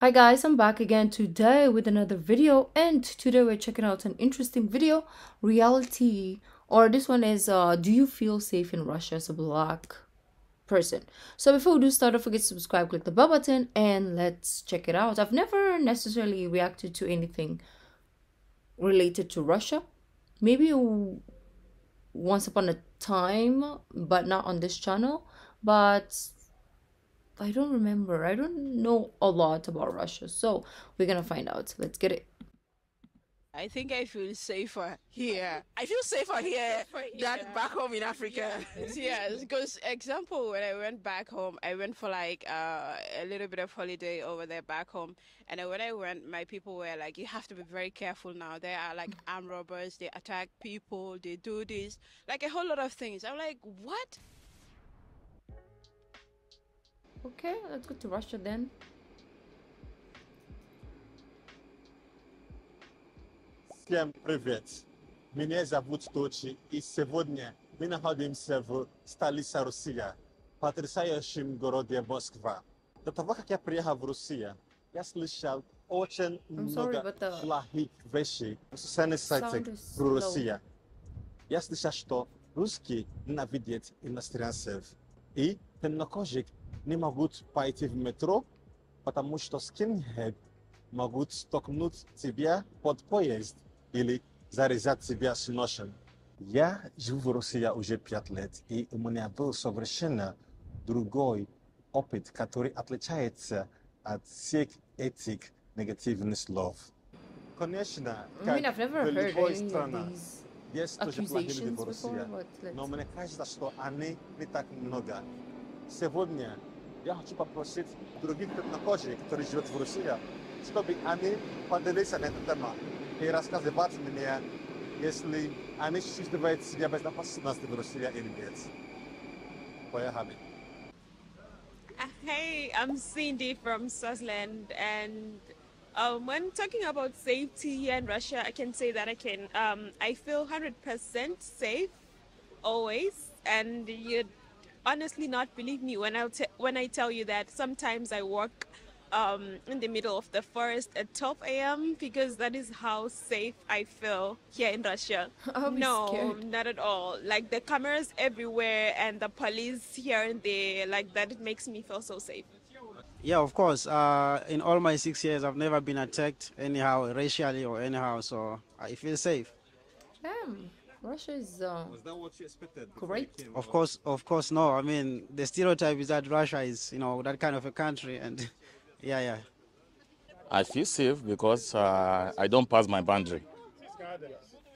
Hi guys, I'm back again today with another video, and today we're checking out an interesting video, reality, or this one is do you feel safe in Russia as a black person? So before we do start, don't forget to subscribe, click the bell button, and let's check it out. I've never necessarily reacted to anything related to Russia. Maybe once upon a time, but not on this channel. But I don't remember. I don't know a lot about Russia. So we're gonna find out. Let's get it. I think I feel safer here. I feel safer here than back home in Africa. Yes, because example, when I went back home, I went for like a little bit of holiday over there back home, and then when I went, my people were like, "You have to be very careful now. There are like armed robbers. They attack people. They do this, like a whole lot of things." I'm like, "What?" Okay, let's go to Russia then. Всем привет! Меня зовут Точи, и сегодня мы находимся в столице России, потрясающем городе Москва. До того, как я приехал в Россию, я слышал очень I'm sorry, много but the плохих вещей в социальных сайтах sound is про low. Россию. Я слышал, что русские ненавидят иностранцев, и темнокожих не могут пойти в метро, потому что скинхед могут столкнуть тебя под поезд или зарезать тебя с ножом. Я живу в России уже 5 лет, и у меня был совершенно другой опыт, который отличается от всех этих негативных слов. Конечно, I как mean, I've never в heard любой any of стране, these есть тоже плохие люди accusations в before, России, but но let's. мне кажется, что они не так много. Сегодня я хочу попросить других темнокожих, которые живут в России, чтобы они поделились на эту тему и рассказывать мне, если они чувствуют себя безопасно в России или нет. Поехали. Hey, I'm Cindy from Swaziland, and when talking about safety here in Russia, I can say that I feel 100% safe always, and you'd honestly not believe me when I tell you that sometimes I walk in the middle of the forest at 12 a.m. because that is how safe I feel here in Russia. I'll be No, scared. not at all. Like the cameras everywhere and the police here and there, like that, it makes me feel so safe. Yeah, of course. In all my 6 years, I've never been attacked anyhow, racially or anyhow, so I feel safe. Damn, Russia is Was that what you expected before you great. came? Of course, no. I mean, the stereotype is that Russia is, that kind of a country, and yeah, yeah. I feel safe because I don't pass my boundary.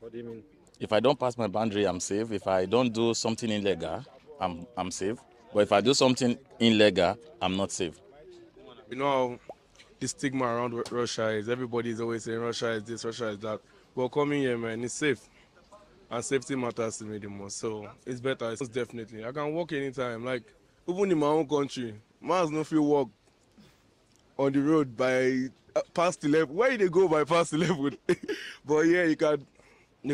What do you mean? If I don't pass my boundary, I'm safe. If I don't do something illegal, I'm safe. But if I do something illegal, I'm not safe. You know how the stigma around Russia is. Everybody is always saying Russia is this, Russia is that. But coming here, man, it's safe. And safety matters to me the most. So it's better. It's definitely. I can walk anytime. Like, even in my own country, man's no feel walk on the road by past 11. Where they go by past 11? But yeah, you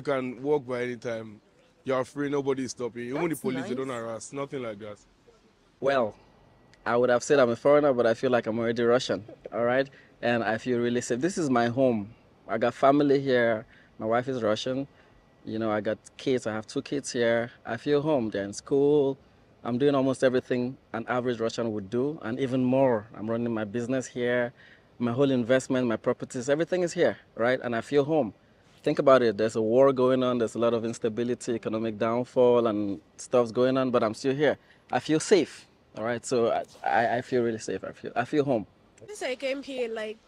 can walk by any time. You're free, nobody is stopping you. Even the That's police, they nice. don't harass. Nothing like that. Well, I would have said I'm a foreigner, but I feel like I'm already Russian. All right. And I feel really safe. This is my home. I got family here. My wife is Russian. I got kids. I have 2 kids here. I feel home. They're in school. I'm doing almost everything an average Russian would do, and even more. I'm running my business here. My whole investment, my properties, everything is here, right? And I feel home. Think about it. There's a war going on. There's a lot of instability, economic downfall, and stuff's going on. But I'm still here. I feel safe. All right. So I feel really safe. I feel home. Since I came here, like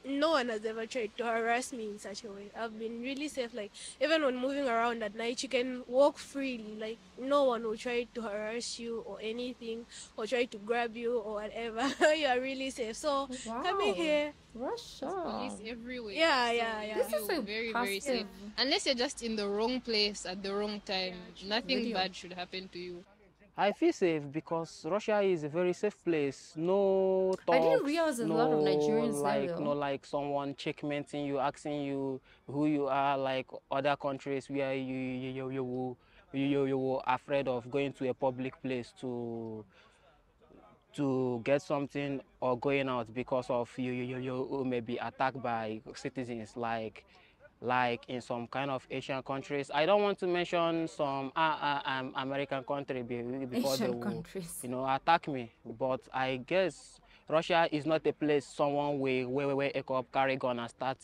no one has ever tried to harass me in such a way. I've been really safe. Like even when moving around at night, you can walk freely. Like no one will try to harass you or anything, or try to grab you or whatever. You are really safe. So coming Wow, here, Russia. Police everywhere. yeah, So yeah, you yeah. This is feel a very, very positive safe. Unless you're just in the wrong place at the wrong time, nothing video. bad should happen to you. I feel safe because Russia is a very safe place. No I didn't talks, realize there's a no lot of Nigerians there like no though. like someone checkmating you, asking you who you are, like other countries where you were afraid of going to a public place to to get something or going out because of you may be attacked by citizens like in some kind of Asian countries. I don't want to mention some American country before they Asian will, countries. attack me. But I guess Russia is not a place someone will wake up, carry gun and start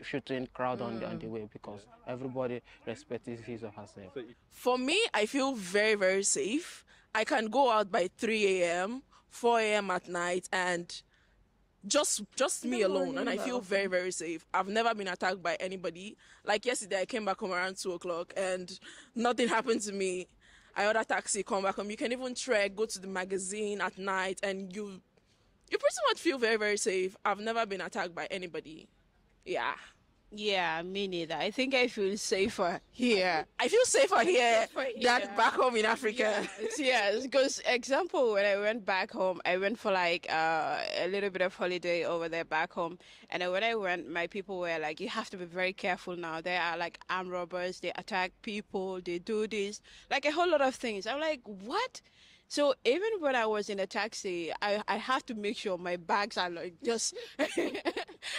shooting crowd on the way because everybody respects his or herself. For me, I feel very, very safe. I can go out by 3 a.m., 4 a.m. at night, and just In the me alone, and morning, I but feel okay. very, very safe. I've never been attacked by anybody. Like yesterday, I came back home around 2 o'clock, and nothing happened to me. I ordered a taxi, come back home. You can even trek, go to the magazine at night, and you pretty much feel very, very safe. I've never been attacked by anybody. Yeah. Yeah, me neither. I think I feel safer here. I feel safer here Safer than here. back home in Africa. Yes, because example, when I went back home, I went for like a little bit of holiday over there back home, and then when I went, my people were like, "You have to be very careful now. There are like armed robbers. They attack people. They do this, like a whole lot of things." I'm like, "What?" So even when I was in a taxi, I have to make sure my bags are like just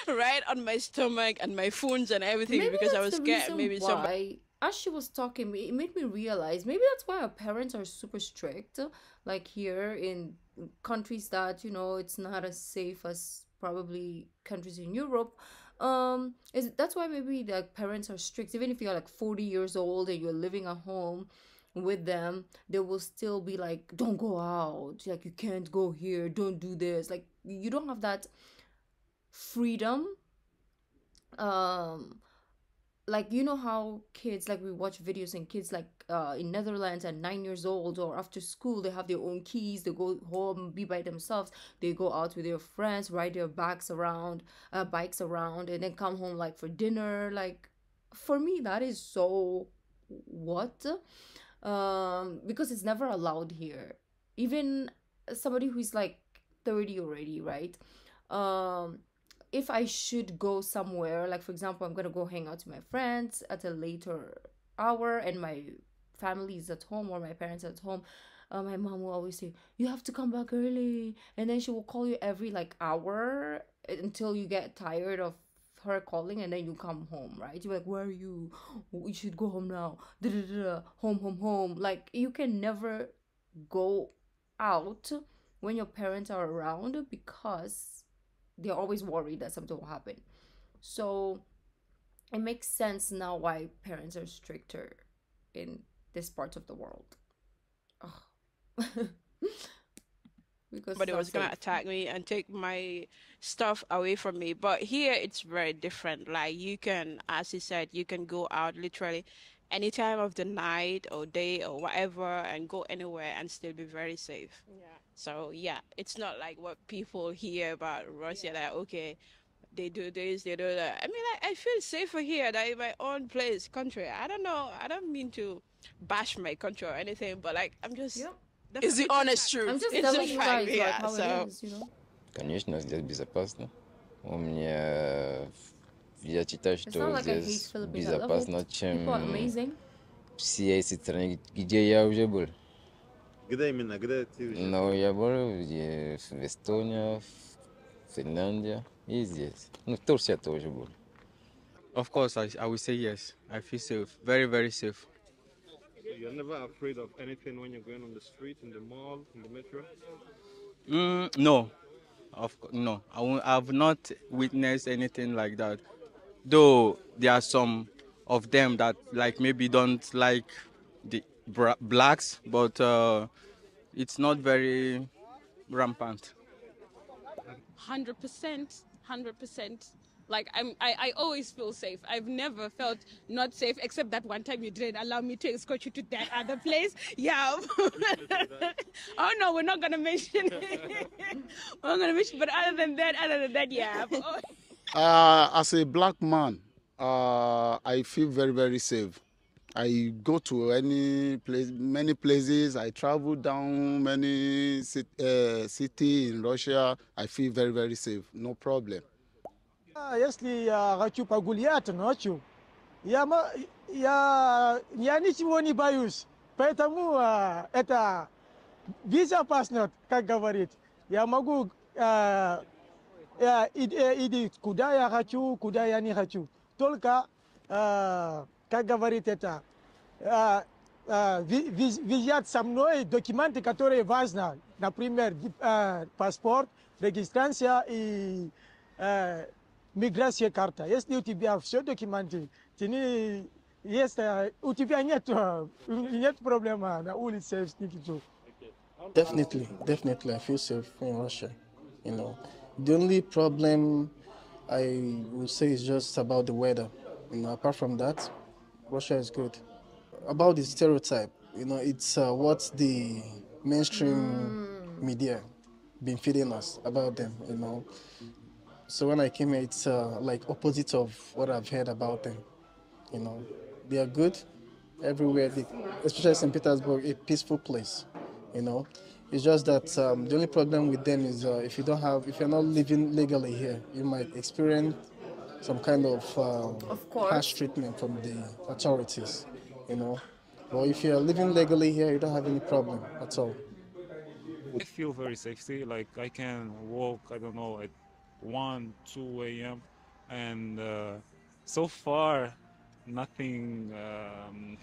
right on my stomach and my phones and everything Maybe because I that's was the scared reason maybe somebody. why, as she was talking, it made me realize maybe that's why our parents are super strict. Like here in countries that, it's not as safe as probably countries in Europe. Is that's why maybe the parents are strict. Even if you're like 40 years old and you're living at home with them, they will still be like, don't go out. Like, you can't go here. Don't do this. Like, you don't have that freedom. Um, like, how kids, like, we watch videos and kids like in Netherlands at 9 years old or after school, they have their own keys. They go home, be by themselves. They go out with their friends, ride their bikes around, and then come home like for dinner. Like, for me, that is so what? Because it's never allowed here. Even somebody who's like 30 already, right? um if I should go somewhere, like for example, I'm gonna go hang out with my friends at a later hour and my family is at home or my parents at home, my mom will always say, you have to come back early. And then she will call you every like hour until you get tired of her calling, and then you come home, right? You're like, where are you? We should go home now. Da, da, da, da. Home, home, home. Like, you can never go out when your parents are around because they're always worried that something will happen. So it makes sense now why parents are stricter in this part of the world. Ugh. Because Somebody it's not was gonna safe. attack me and take my stuff away from me. But here it's very different. Like you can, as he said, you can go out literally any time of the night or day or whatever and go anywhere and still be very safe. Yeah. So yeah, it's not like what people hear about Russia that okay, they do this, they do that. I mean, I feel safer here than in my own place, country. I don't know. I don't mean to bash my country or anything, but like I'm just Yep. It's the honest I'm truth. just it's a telling you fact, guys like yeah. how So it is. Конечно, здесь безопасно. У меня я считаю, It's not что like I hate здесь Philippines. I love безопасно, it. People are чем amazing. все эти страны, где я уже был. Где именно? Где ты уже? Но я был в Эстонии, в Финляндии и здесь. Ну, в Турции я тоже был. Of course, I would say yes. I feel safe, very, very safe. So you're never afraid of anything when you're going on the street, in the mall, in the metro? No, no. I've not witnessed anything like that. Though there are some of them that like maybe don't like the blacks, but it's not very rampant. 100%, 100%. Like I always feel safe. I've never felt not safe, except that one time you didn't allow me to escort you to that other place. Yeah. Oh no, we're not gonna mention it. We're not gonna mention. But other than that, yeah. As a black man, I feel very, very safe. I go to any place, many places. I travel down many city in Russia. I feel very, very safe. No problem. Если я хочу погулять ночью, я ничего не боюсь. Поэтому это безопасно, как говорит. Я могу иди куда я хочу, куда я не хочу. Только, как говорит это, визят со мной документы, которые важны. Например, паспорт, регистрация и миграция карта. Если у тебя все документы, ты не, есть, у тебя нет проблемы на улице. Definitely, I feel safe in Russia. You know, the only problem I would say is just about the weather. You know, apart from that, Russia is good. About the stereotype, you know, it's what the mainstream media been feeding us about them. You know, so when I came here, it's like opposite of what I've heard about them. You know, they are good everywhere, especially St. Petersburg, a peaceful place. You know, it's just that the only problem with them is if you're not living legally here, you might experience some kind of harsh course. treatment from the authorities. You know, but if you're living legally here, you don't have any problem at all. I feel very safety. Like I can walk, I don't know, at 1, 2 a.m. And so far, nothing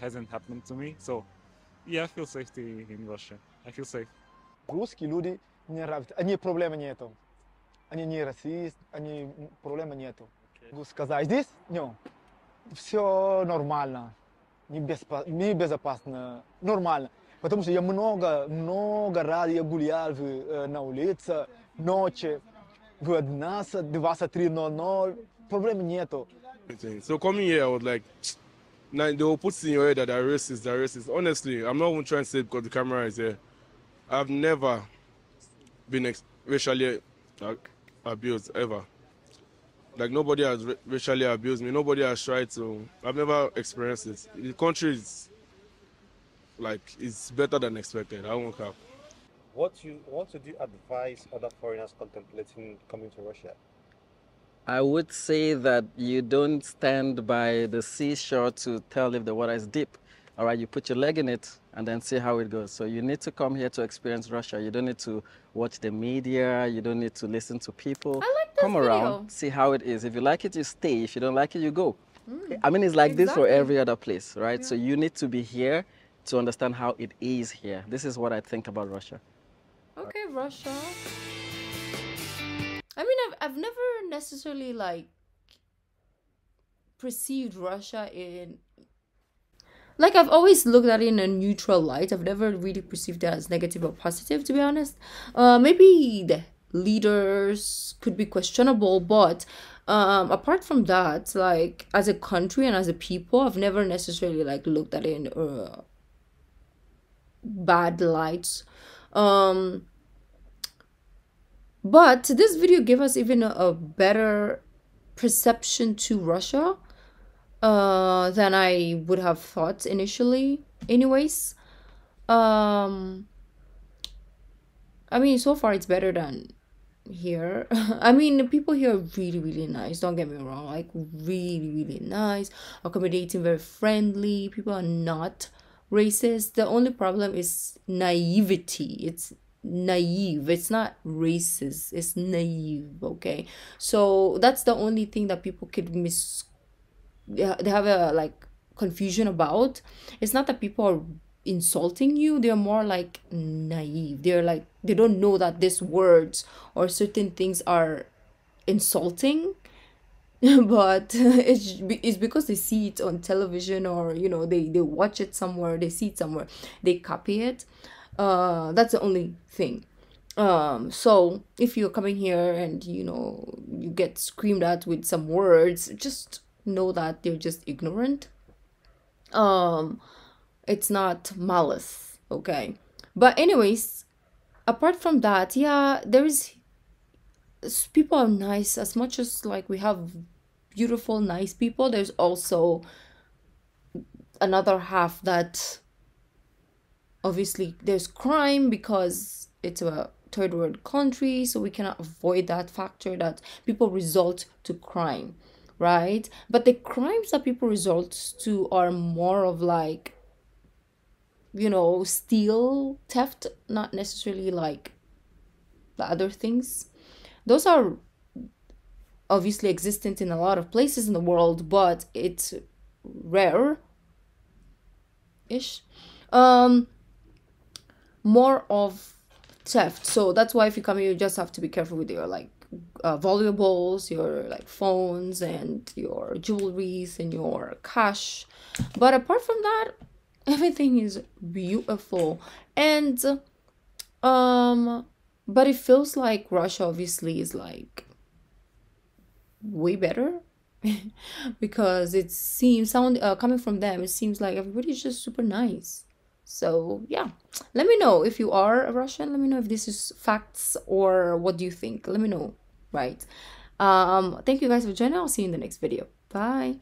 hasn't happened to me. So yeah, I feel safety in Russia. I feel safe. Русские люди мне нравятся, они проблемы нету. Они не расист, они проблемы нету. Могу сказать, здесь, все нормально, не безопасно, нормально. Потому что я много раз я гулял на улице, ночи, в 11, 23:00, проблем нету. So coming here, I was like, now they will put in your head that they're racist, they're racist. Honestly, I'm not even trying to say it because the camera is here. I've never been racially abused, ever. Like, nobody has racially abused me. Nobody has tried to. I've never experienced it. The country is, like, it's better than expected. I won't have. What would you advise other foreigners contemplating coming to Russia? I would say that you don't stand by the seashore to tell if the water is deep. All right, you put your leg in it and then see how it goes. So you need to come here to experience Russia. You don't need to watch the media. You don't need to listen to people. I like this Come video. around, see how it is. If you like it, you stay. If you don't like it, you go. I mean, it's like this for every other place, right? So you need to be here to understand how it is here. This is what I think about Russia. Okay, Russia. I mean, I've never necessarily like perceived Russia in, like, I've always looked at it in a neutral light. I've never really perceived it as negative or positive, to be honest. Maybe the leaders could be questionable, but apart from that, like, as a country and as a people, I've never necessarily like looked at it in bad lights. But this video gave us even a better perception to Russia than I would have thought initially. Anyways, I mean, so far it's better than here. I mean, the people here are really nice, don't get me wrong, like really nice, accommodating, very friendly. People are not racist. The only problem is naivety. It's naive, it's not racist, it's naive. Okay, so that's the only thing that people could they have a like confusion about. It's not that people are insulting you, they're more like naive. They're like, they don't know that these words or certain things are insulting. But it's because they see it on television, or they watch it somewhere, they see it somewhere, they copy it. That's the only thing. So if you're coming here and you get screamed at with some words, just know that they're just ignorant. It's not malice, okay? But anyways, apart from that, yeah, people are nice. As much as like we have beautiful, nice people, there's also another half that obviously there's crime, because it's a third world country, so we cannot avoid that factor that people resort to crime, right? But the crimes that people resort to are more of like, steal, theft, not necessarily like the other things. Those are obviously existent in a lot of places in the world, but it's rare ish. More of theft. So that's why if you come here, you just have to be careful with your like valuables, your like phones and your jewelries and your cash. But apart from that, everything is beautiful. And but it feels like Russia obviously is like way better because it seems coming from them, it seems like everybody's just super nice. So yeah, let me know if you are a Russian. Let me know if this is facts or what do you think. Let me know. Right. Thank you guys for joining. I'll see you in the next video. Bye.